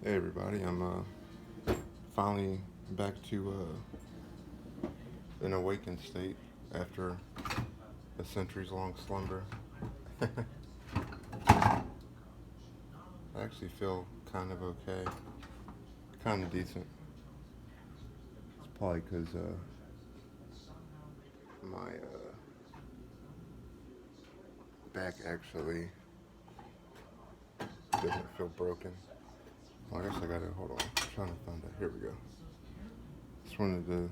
Hey everybody, I'm finally back to an awakened state after a centuries long slumber. I actually feel kind of okay, kind of decent. It's probably because my back actually doesn't feel broken. Well, I guess I gotta hold on. I'm trying to find it. Here we go. Just wanted to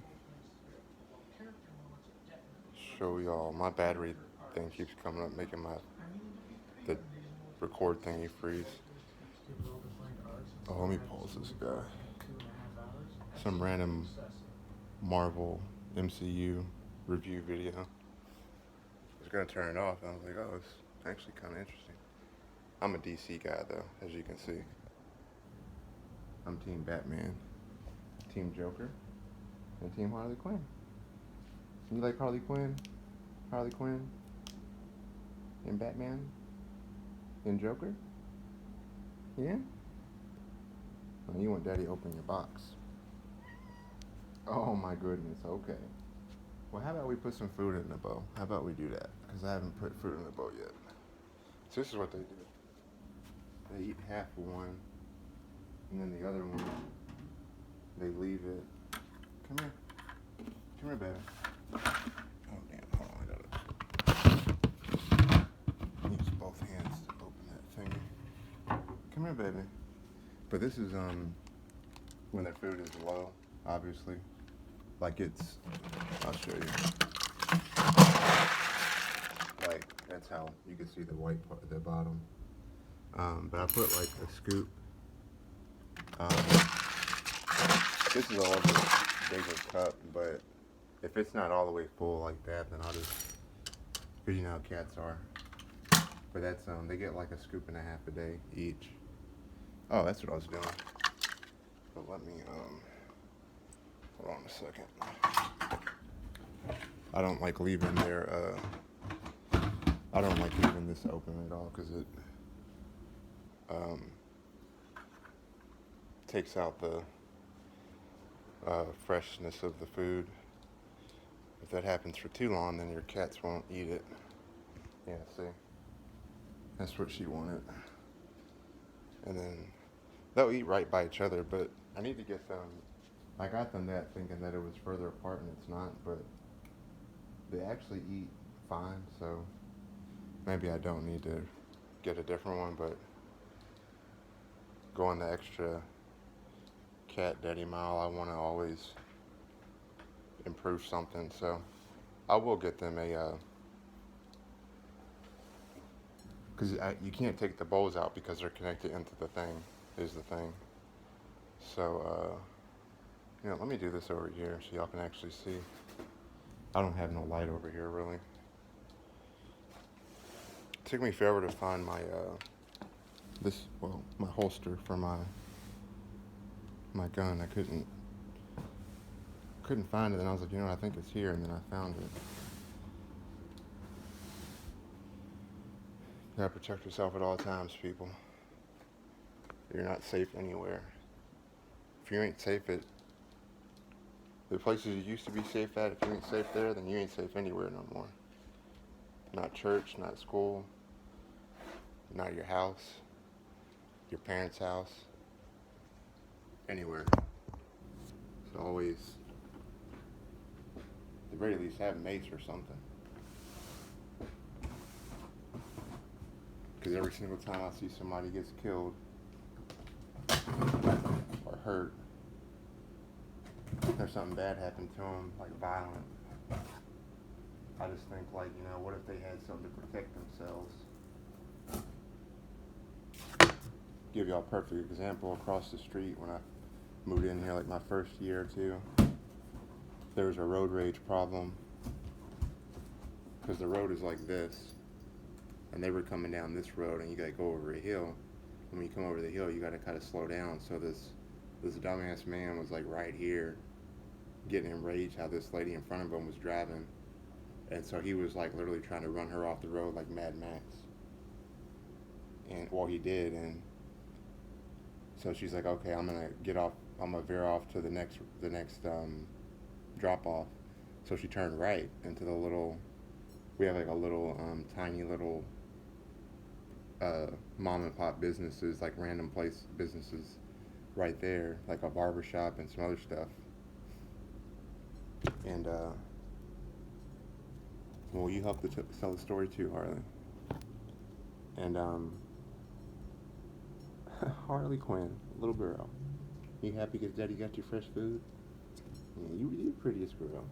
show y'all my battery thing keeps coming up, making the record thingy freeze. Oh, let me pause this guy. Some random Marvel MCU review video. I was gonna turn it off, and I was like, oh, it's actually kind of interesting. I'm a DC guy, though, as you can see. I'm Team Batman, Team Joker, and Team Harley Quinn. You like Harley Quinn? Harley Quinn? And Batman? And Joker? Yeah? Oh, you want Daddy to open your box. Oh my goodness, okay. Well, how about we put some food in the bowl? How about we do that? Because I haven't put food in the bowl yet. So this is what they do. They eat half of one, and then the other one, they leave it. Come here. Come here, baby. Oh, damn. Hold on. I use both hands to open that thing. Come here, baby. But this is when their food is low, obviously. Like I'll show you. Like, that's how you can see the white part at the bottom. But I put like a scoop. This is a little bit bigger cup, but if it's not all the way full like that, then I'll just, cause you know how cats are. But that's, they get like a scoop and a half a day each. Oh, that's what I was doing. But let me, hold on a second. I don't like leaving I don't like leaving this open at all, cause it, takes out the freshness of the food. If that happens for too long, then your cats won't eat it. Yeah, see? That's what she wanted. And then they'll eat right by each other, but I need to get them. I got them that thinking that it was further apart, and it's not, but they actually eat fine, so maybe I don't need to get a different one, but going the extra cat daddy mile, I want to always improve something, so I will get them because you can't take the bowls out because they're connected into the thing, is the thing. So, let me do this over here so y'all can actually see. I don't have no light over here, really. It took me forever to find my, my holster for my gun. I couldn't find it, and I was like, I think it's here, and then I found it. You gotta protect yourself at all times, people. You're not safe anywhere. If you ain't safe at the places you used to be safe at, if you ain't safe there, then you ain't safe anywhere no more. Not church, not school, not your house, your parents' house, anywhere. So always, at the very least, have mace or something. Because every single time I see somebody gets killed or hurt, or something bad happened to them, like violent, I just think like, what if they had something to protect themselves? Give y'all a perfect example. Across the street, when I moved in here, like my first year or two, there was a road rage problem because the road is like this, and they were coming down this road, and you gotta go over a hill. And when you come over the hill, you gotta kind of slow down. So this dumbass man was like right here, getting enraged how this lady in front of him was driving, and so he was like literally trying to run her off the road like Mad Max. And he did, and So she's like, okay, I'm gonna get off. I'm gonna veer off to the next drop off. So she turned right into the little. We have like a little tiny little mom and pop businesses, like random place businesses right there, like a barber shop and some other stuff. And well, you helped to tell the story too, Harley. And Harley Quinn, little girl, you happy because Daddy got you fresh food? Yeah, you the prettiest girl.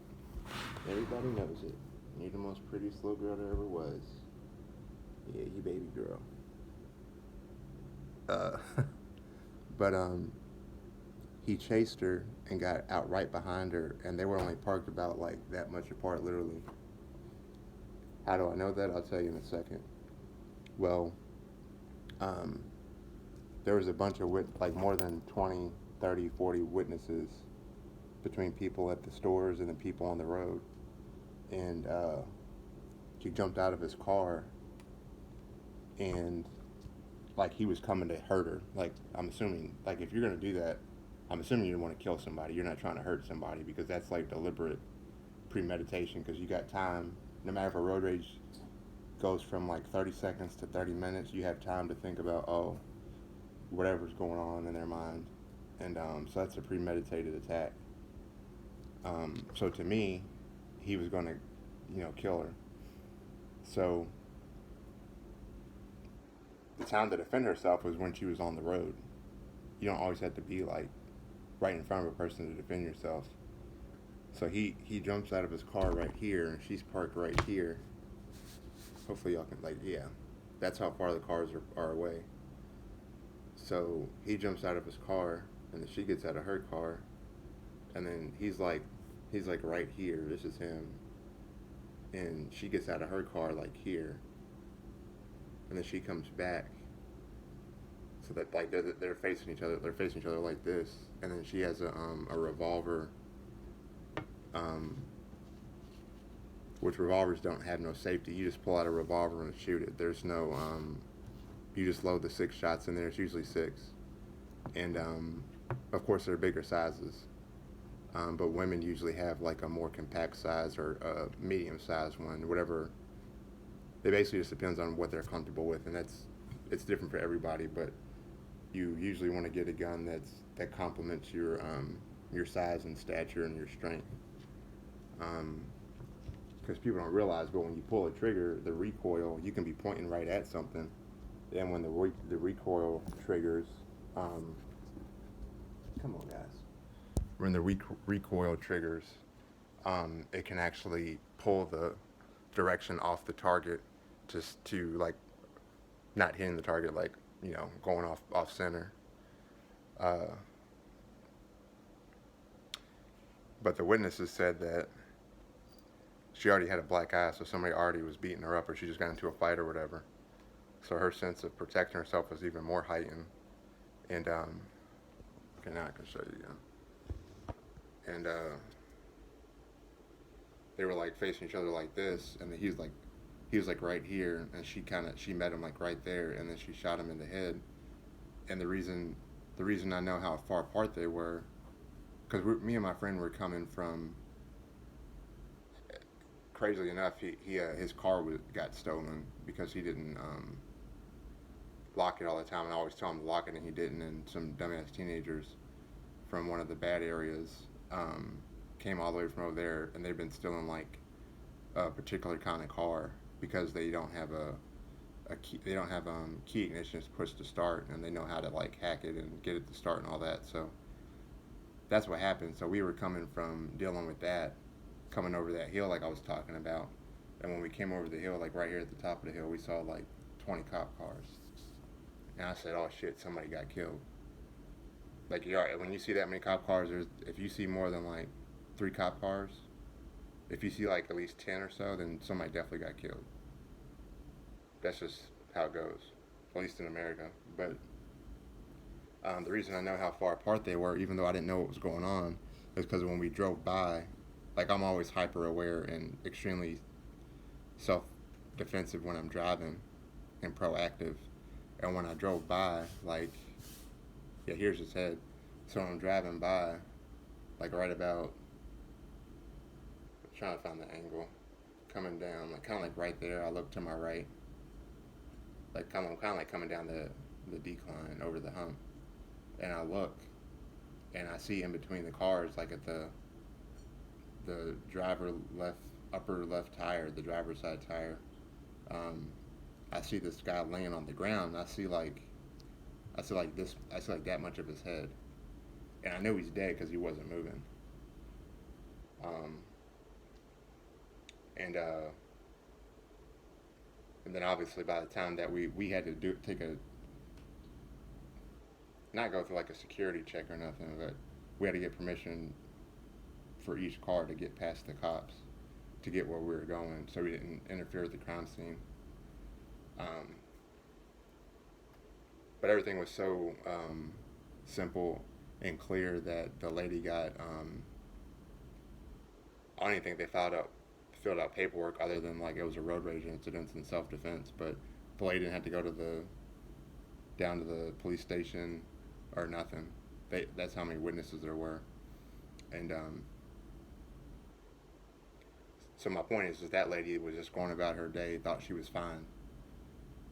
Everybody knows it. You're the most prettiest little girl there ever was. Yeah, you baby girl. Uh, but he chased her and got out right behind her, and they were only parked about like that much apart, literally. How do I know that? I'll tell you in a second. Well, um, there was a bunch of like more than 20, 30, 40 witnesses between people at the stores and the people on the road, and he jumped out of his car, and like he was coming to hurt her. Like I'm assuming, like if you're gonna do that, I'm assuming you want to kill somebody. You're not trying to hurt somebody because that's like deliberate premeditation. Because you got time. No matter if a road rage goes from like 30 seconds to 30 minutes, you have time to think about whatever's going on in their mind, and so that's a premeditated attack. So to me, he was gonna, kill her. So the time to defend herself was when she was on the road. You don't always have to be like right in front of a person to defend yourself. So he jumps out of his car right here, and she's parked right here. Hopefully y'all can yeah, that's how far the cars are away. So he jumps out of his car, and then she gets out of her car, and then he's like right here. This is him, and she gets out of her car like here, and then she comes back. So that like they're facing each other. They're facing each other like this, and then she has a revolver. Which revolvers don't have no safety. You just pull out a revolver and shoot it. There's no you just load the 6 shots in there. It's usually 6, and of course they're bigger sizes. But women usually have like a more compact size or a medium sized one, whatever. It basically just depends on what they're comfortable with, and it's different for everybody. But you usually want to get a gun that complements your size and stature and your strength. Because people don't realize, but when you pull a trigger, the recoil, you can be pointing right at something, and when the recoil triggers, come on guys, when the recoil triggers, it can actually pull the direction off the target, just to like not hitting the target, like going off center. But the witnesses said that she already had a black eye, so somebody already was beating her up, or she just got into a fight or whatever. So her sense of protecting herself was even more heightened. And okay, now I can show you again. And they were like facing each other like this, and he was like right here, and she met him like right there, and then she shot him in the head. And the reason I know how far apart they were, because me and my friend were coming from. Crazily enough, his car got stolen because he didn't lock it all the time, and I always tell him to lock it, and he didn't. And some dumbass teenagers from one of the bad areas came all the way from over there, and they've been stealing like a particular kind of car because they don't have a key. They don't have key ignition to push to start, and they know how to like hack it and get it to start and all that. So that's what happened. So we were coming from dealing with that, coming over that hill like I was talking about, and when we came over the hill, like right here at the top of the hill, we saw like 20 cop cars, and I said, "Oh shit, somebody got killed." Like when you see that many cop cars, if you see more than like 3 cop cars, if you see like at least 10 or so, then somebody definitely got killed. That's just how it goes, at least in America. But the reason I know how far apart they were, even though I didn't know what was going on, is because when we drove by, like I'm always hyper aware and extremely self-defensive when I'm driving and proactive. And when I drove by, like Yeah, here's his head. So when I'm driving by, like right about, trying to find the angle, coming down, like kind of like right there. I look to my right, like kind of like coming down the decline over the hump, and I look, and I see in between the cars, like at the driver left upper left tire, the driver's side tire. Um, I see this guy laying on the ground. And I see like this. I see like that much of his head, and I know he's dead because he wasn't moving. Um, and and then obviously by the time that we had to do take a not go through like a security check or nothing, but we had to get permission for each car to get past the cops to get where we were going, so we didn't interfere with the crime scene. Um, but everything was so simple and clear that the lady got. I don't even think they filled out paperwork other than like it was a road rage incident in self defense. But the lady didn't have to go to the down to the police station or nothing. That's how many witnesses there were, and so my point is that lady was just going about her day, thought she was fine,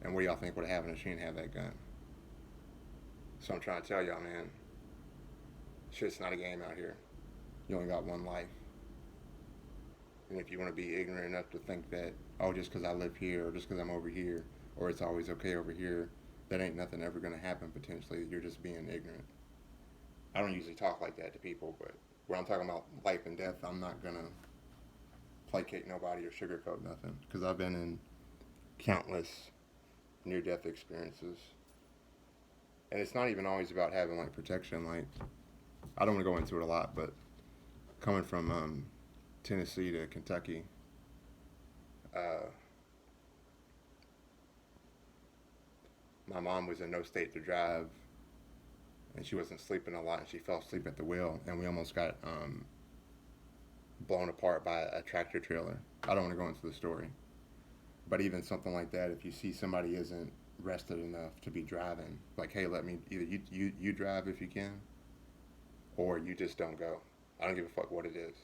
and what do y'all think would have happened if she didn't have that gun? So I'm trying to tell y'all, man, shit's not a game out here. You only got one life. And if you want to be ignorant enough to think that, oh, just because I live here or just because I'm over here or it's always okay over here, that ain't nothing ever going to happen potentially. You're just being ignorant. I don't usually talk like that to people, but when I'm talking about life and death, I'm not going to placate nobody or sugarcoat nothing because I've been in countless near death experiences. And it's not even always about having like protection. Like, I don't want to go into it a lot, but coming from Tennessee to Kentucky, uh, my mom was in no state to drive, and she wasn't sleeping a lot, and she fell asleep at the wheel, and we almost got blown apart by a tractor trailer. I don't want to go into the story, but even something like that, if you see somebody isn't rested enough to be driving, like, hey, let me either you drive if you can, or you just don't go. I don't give a fuck what it is.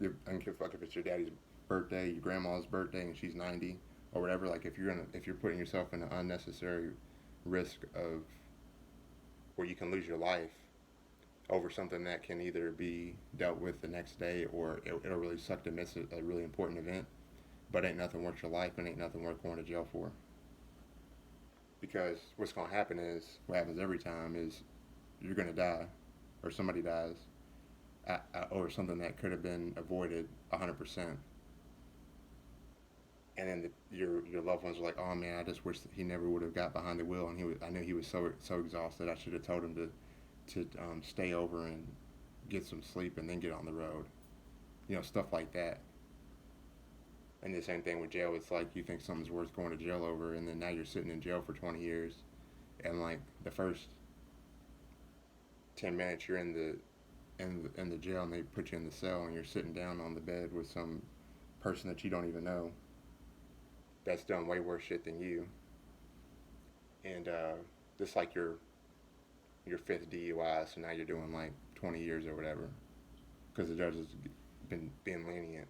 I don't give a fuck if it's your daddy's birthday, your grandma's birthday, and she's 90 or whatever. Like if you're putting yourself in an unnecessary risk of where you can lose your life over something that can either be dealt with the next day or it'll really suck to miss a really important event, but ain't nothing worth your life and ain't nothing worth going to jail for. Because what's gonna happen is what happens every time is you're gonna die or somebody dies or something that could have been avoided 100%. And then your loved ones are like, oh man, I just wish that he never would have got behind the wheel, and I knew he was so exhausted. I should have told him to stay over and get some sleep and then get on the road, stuff like that. And the same thing with jail. It's like you think something's worth going to jail over, and then now you're sitting in jail for 20 years, and like the first 10 minutes you're in the jail, and they put you in the cell, and you're sitting down on the bed with some person that you don't even know that's done way worse shit than you, and this like your fifth DUI, so now you're doing like 20 years or whatever, because the judge has been being lenient,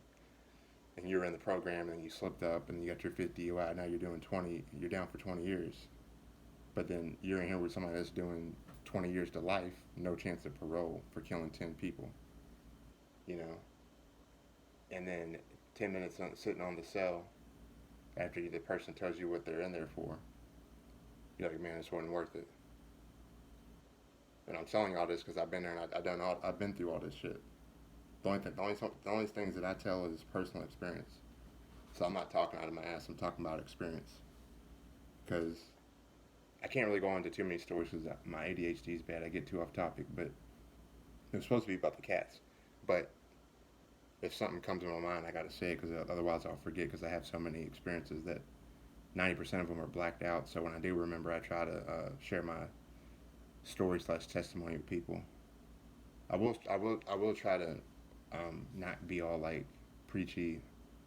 and you're in the program, and you slipped up, and you got your fifth DUI. Now you're doing 20. You're down for 20 years, but then you're in here with somebody that's doing 20 years to life, no chance of parole for killing 10 people, you know, and then 10 minutes sitting on the cell after the person tells you what they're in there for, you're like, man, this wasn't worth it. And I'm telling you all this because I've been there and I've been through all this shit. The only things that I tell is personal experience. So I'm not talking out of my ass. I'm talking about experience. Because I can't really go into too many stories because my ADHD is bad. I get too off topic. But it was supposed to be about the cats. But if something comes to my mind, I got to say it because otherwise I'll forget because I have so many experiences that 90% of them are blacked out. So when I do remember, I try to share my story/testimony with people. I will try to not be all like preachy,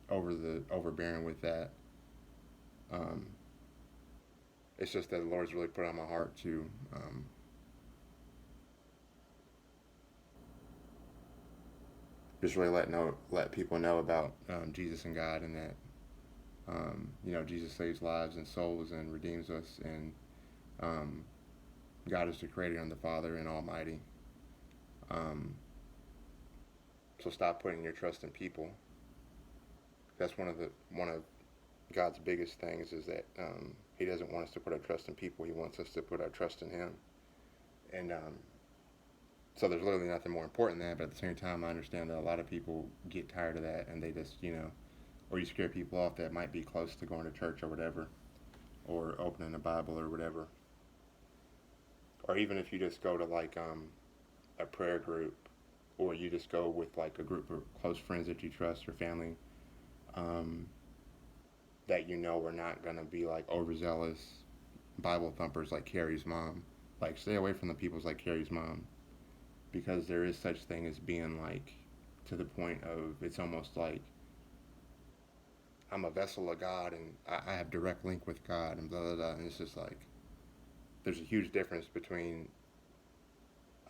overbearing with that. Um, it's just that the Lord's really put on my heart to just really let people know about Jesus and God, and that Jesus saves lives and souls and redeems us, and um, God is the Creator and the Father and Almighty. Um, so stop putting your trust in people. That's one of God's biggest things, is that He doesn't want us to put our trust in people. He wants us to put our trust in Him. And so there's literally nothing more important than that. But at the same time, I understand that a lot of people get tired of that, and they just, or you scare people off that might be close to going to church or whatever, or opening a Bible or whatever. Or even if you just go to like a prayer group, or you just go with like a group of close friends that you trust, or family, um, that are not going to be like overzealous Bible thumpers like Carrie's mom. Like, stay away from the peoples like Carrie's mom, because there is such thing as being like, to the point of, it's almost like I'm a vessel of God and I have direct link with God and blah blah blah. And it's just like, there's a huge difference between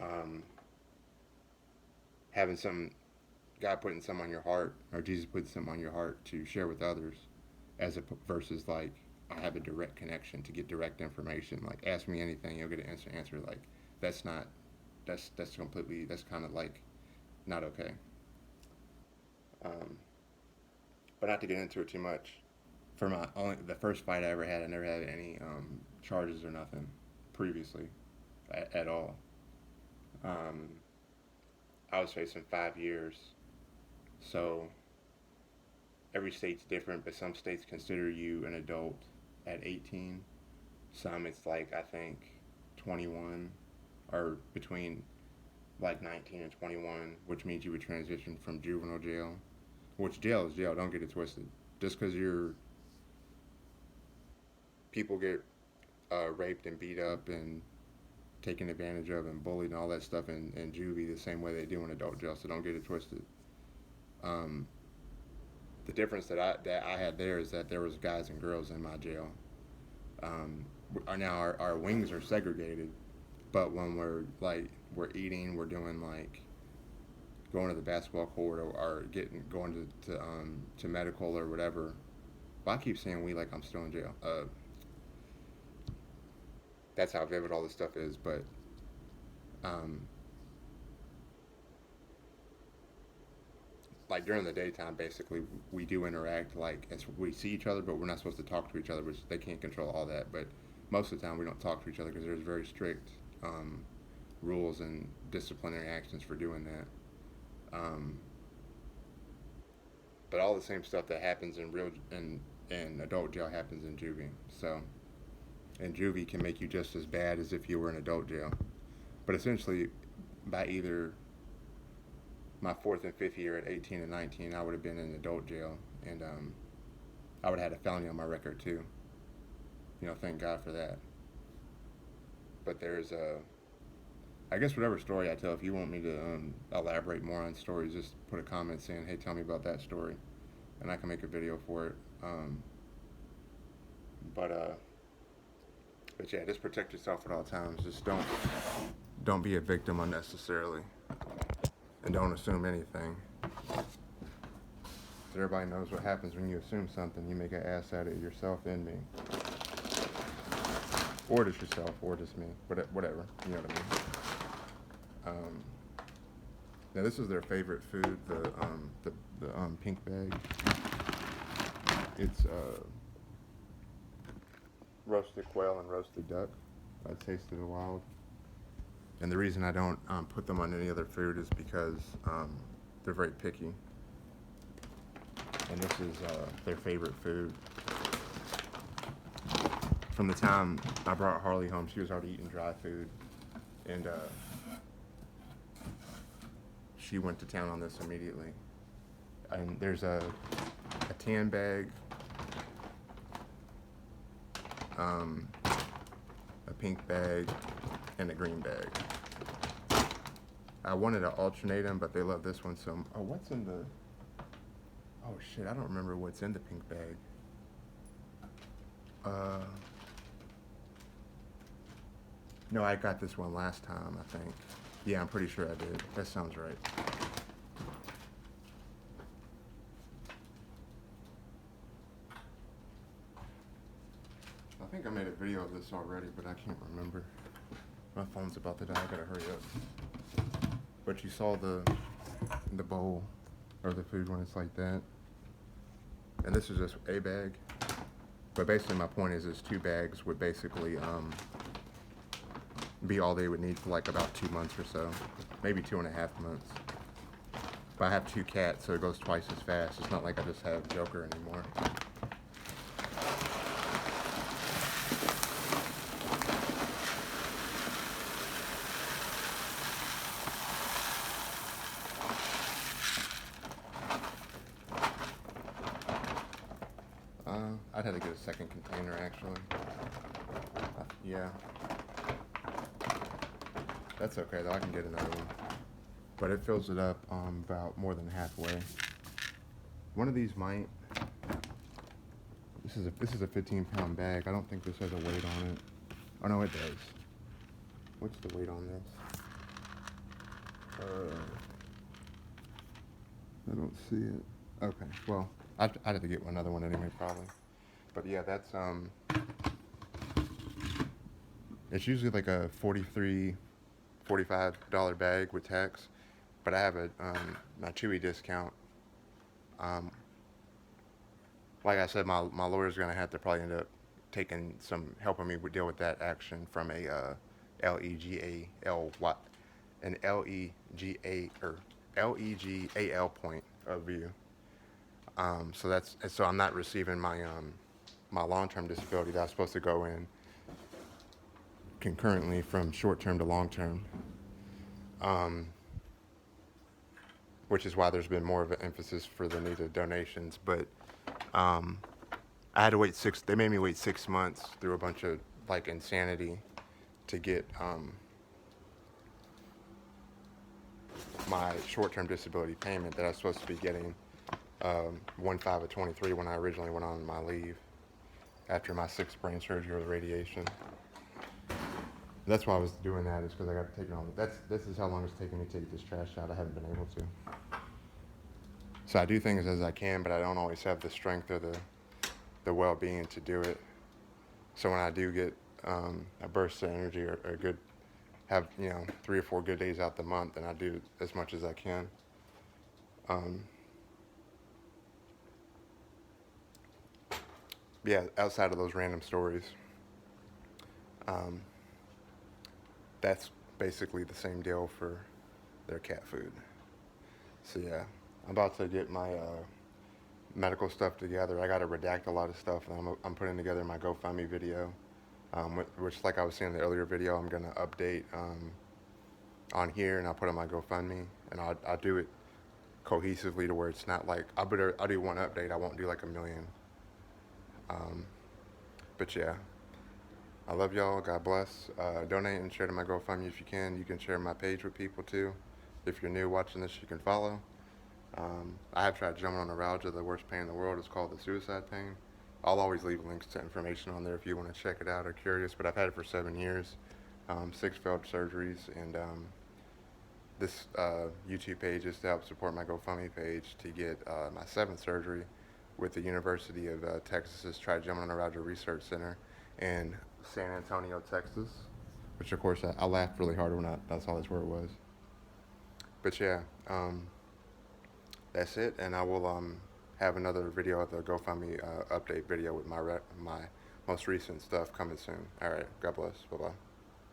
um, having God putting something on your heart, or Jesus putting something on your heart to share with others, versus like, I have a direct connection to get direct information. Like, ask me anything, you'll get an answer. Like, that's not, that's completely, that's kind of like not okay. Um, but not to get into it too much. For the first fight I ever had, I never had any charges or nothing previously at all. Um, I was facing 5 years. So every state's different, but some states consider you an adult at 18. Some it's like, I think 21, or between like 19 and 21, which means you would transition from juvenile jail, which jail is jail, don't get it twisted. Just because people get raped and beat up and taken advantage of and bullied and all that stuff in juvie the same way they do in adult jail, so don't get it twisted. Um, the difference that I had there is that there was guys and girls in my jail. Now our wings are segregated, but when we're eating, we're doing like going to the basketball court, or going to medical or whatever. Well, I keep saying we like I'm still in jail. That's how vivid all this stuff is. But um, like during the daytime, basically we do interact, like, as we see each other, but we're not supposed to talk to each other, which they can't control all that. But most of the time we don't talk to each other because there's very strict rules and disciplinary actions for doing that. But all the same stuff that happens in adult jail happens in juvie. So, and juvie can make you just as bad as if you were in adult jail. But essentially, by either my fourth and fifth year at 18 and 19, I would have been in adult jail, and I would have had a felony on my record too. Thank God for that. But there's I guess whatever story I tell, if you want me to elaborate more on stories, just put a comment saying, hey, tell me about that story, and I can make a video for it. But yeah, just protect yourself at all times. Just don't be a victim unnecessarily, and don't assume anything. Everybody knows what happens when you assume something. You make an ass out of yourself and me, or just yourself, or just me. Whatever. You know what I mean. Now this is their favorite food, the pink bag. It's roasted quail and roasted duck. I tasted it wild. And the reason I don't put them on any other food is because they're very picky. And this is their favorite food. From the time I brought Harley home, she was already eating dry food. And she went to town on this immediately. And there's a tan bag, a pink bag, and a green bag. I wanted to alternate them, but they love this one so. Oh, what's in the? Oh shit, I don't remember what's in the pink bag. No, I got this one last time, I think. Yeah, I'm pretty sure I did. That sounds right. think I made a video of this already, but I can't remember. My phone's about to die. I gotta hurry up. But you saw the bowl or the food when it's like that. And this is just a bag. But basically my point is 2 bags would basically be all they would need for like about 2 months or so. Maybe 2.5 months. But I have 2 cats, so it goes twice as fast. It's not like I just have Joker anymore. I'd have to get a second container actually. Yeah. That's okay though, I can get another one. But it fills it up about more than halfway. One of these might. This is a 15-pound bag. I don't think this has a weight on it. Oh no, it does. What's the weight on this? I don't see it. Okay, well, I'd have to get another one anyway, probably. But yeah, that's it's usually like a $45 bag with tax. But I have a my Chewy discount. Like I said, my lawyer's gonna have to probably end up helping me deal with that action from a LEGAL point of view. So I'm not receiving my long-term disability that's supposed to go in concurrently from short-term to long-term. Which is why there's been more of an emphasis for the need of donations. But I had to wait they made me wait 6 months through a bunch of like insanity to get my short-term disability payment that I was supposed to be getting 1/5 of 23 when I originally went on my leave after my 6th brain surgery with radiation. That's why I was doing that, is because I got to take it on. This is how long it's taken me to take this trash out. I haven't been able to. So I do things as I can, but I don't always have the strength or the well-being to do it. So when I do get a burst of energy or have 3 or 4 good days out the month, and I do as much as I can. Yeah, outside of those random stories, that's basically the same deal for their cat food. So yeah, I'm about to get my medical stuff together. I got to redact a lot of stuff, and I'm putting together my GoFundMe video, which, like I was saying in the earlier video, I'm gonna update on here, and I'll put on my GoFundMe, and I'll do it cohesively to where it's not like I'll do one update. I won't do like a million. But yeah, I love y'all. God bless. Donate and share to my GoFundMe if you can. You can share my page with people too. If you're new watching this, you can follow. I have tried jumping on neuralgia. The worst pain in the world is called the suicide pain. I'll always leave links to information on there if you want to check it out or curious. But I've had it for 7 years, 6 failed surgeries, and this YouTube page is to help support my GoFundMe page to get my 7th surgery with the University of Texas's Trigeminal Neuralgia Research Center in San Antonio, Texas. Which, of course, I laughed really hard when I saw that's where it was. But yeah, that's it, and I will have another video of the GoFundMe update video with my most recent stuff coming soon. All right, God bless. Bye-bye.